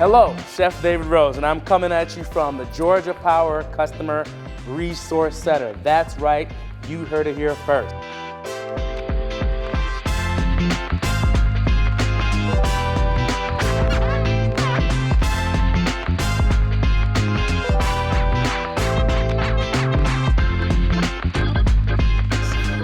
Hello, Chef David Rose, and I'm coming at you from the Georgia Power Customer Resource Center. That's right, you heard it here first.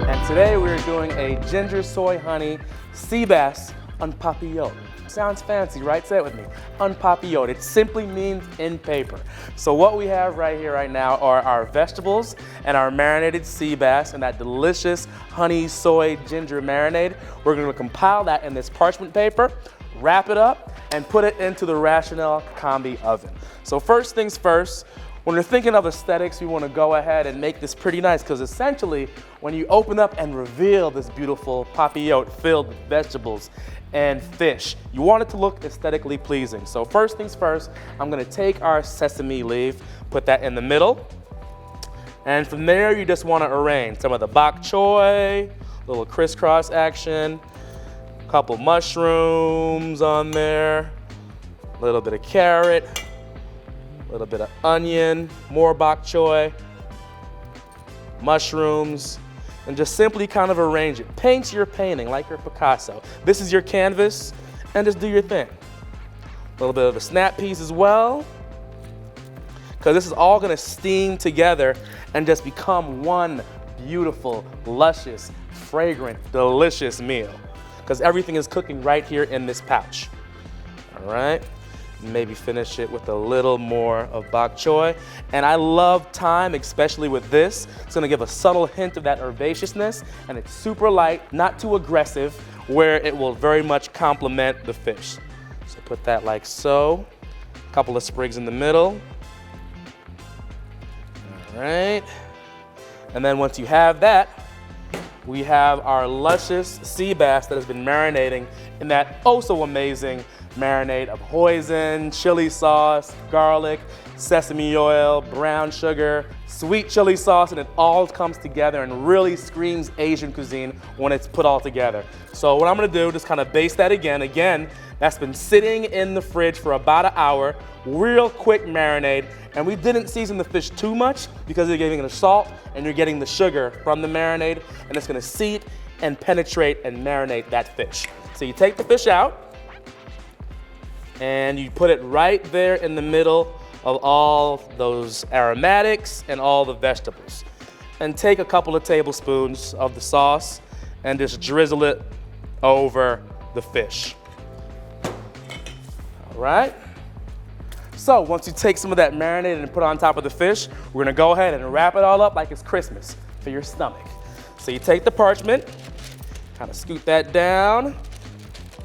And today we're doing a ginger soy honey sea bass en papillote. Sounds fancy, right? Say it with me. En papillote. It simply means in paper. So what we have right here right now are our vegetables and our marinated sea bass and that delicious honey soy ginger marinade. We're going to compile that in this parchment paper, wrap it up, and put it into the Rational Combi oven. So first things first, when we're thinking of aesthetics, we want to go ahead and make this pretty nice because essentially when you open up and reveal this beautiful papillote filled with vegetables and fish, you want it to look aesthetically pleasing. So first things first, I'm going to take our sesame leaf, put that in the middle, and from there you just want to arrange some of the bok choy, little crisscross action, a couple mushrooms on there, a little bit of carrot, a little bit of onion, more bok choy, mushrooms, and just simply kind of arrange it. Paint your painting like your Picasso. This is your canvas, and just do your thing. A little bit of a snap piece as well, because this is all gonna steam together and just become one beautiful, luscious, fragrant, delicious meal, because everything is cooking right here in this pouch. All right? Maybe finish it with a little more of bok choy. And I love thyme, especially with this. It's gonna give a subtle hint of that herbaceousness, and it's super light, not too aggressive, where it will very much complement the fish. So put that like so. A couple of sprigs in the middle. All right. And then once you have that, we have our luscious sea bass that has been marinating in that oh so amazing marinade of hoisin, chili sauce, garlic, sesame oil, brown sugar, sweet chili sauce, and it all comes together and really screams Asian cuisine when it's put all together. So what I'm gonna do, just kind of baste that again. Again, that's been sitting in the fridge for about an hour, real quick marinade, and we didn't season the fish too much because you're getting the salt and you're getting the sugar from the marinade, and it's gonna seat and penetrate and marinate that fish. So you take the fish out, and you put it right there in the middle of all those aromatics and all the vegetables. And take a couple of tablespoons of the sauce and just drizzle it over the fish. All right? So once you take some of that marinade and put it on top of the fish, we're gonna go ahead and wrap it all up like it's Christmas for your stomach. So you take the parchment, kind of scoot that down,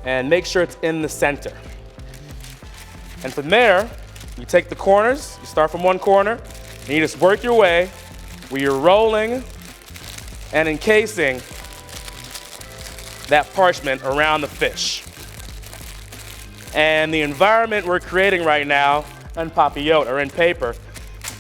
and make sure it's in the center. And from there, you take the corners, you start from one corner, and you just work your way where you're rolling and encasing that parchment around the fish. And the environment we're creating right now, en papillote, or in paper,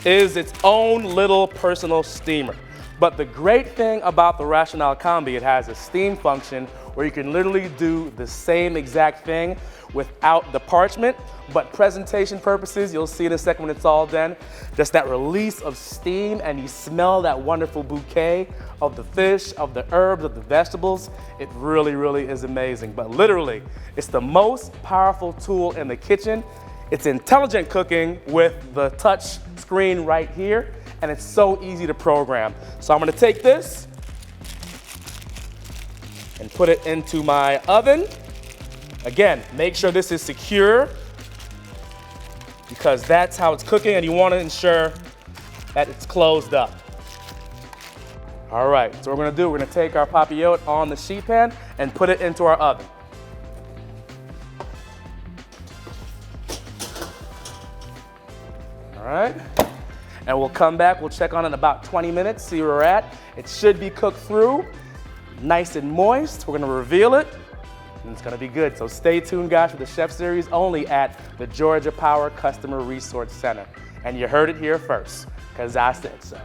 is its own little personal steamer. But the great thing about the Rational Combi, it has a steam function where you can literally do the same exact thing without the parchment, but presentation purposes, you'll see in a second when it's all done, just that release of steam, and you smell that wonderful bouquet of the fish, of the herbs, of the vegetables. It really, really is amazing. But literally, it's the most powerful tool in the kitchen. It's intelligent cooking with the touch screen right here, and it's so easy to program. So I'm gonna take this and put it into my oven. Again, make sure this is secure because that's how it's cooking, and you want to ensure that it's closed up. All right, so what we're gonna do, take our papillote on the sheet pan and put it into our oven. All right, and we'll come back, we'll check on it in about 20 minutes, see where we're at. It should be cooked through, nice and moist. We're gonna reveal it, and it's gonna be good. So stay tuned, guys, for the Chef Series only at the Georgia Power Customer Resource Center. And you heard it here first, because I said so.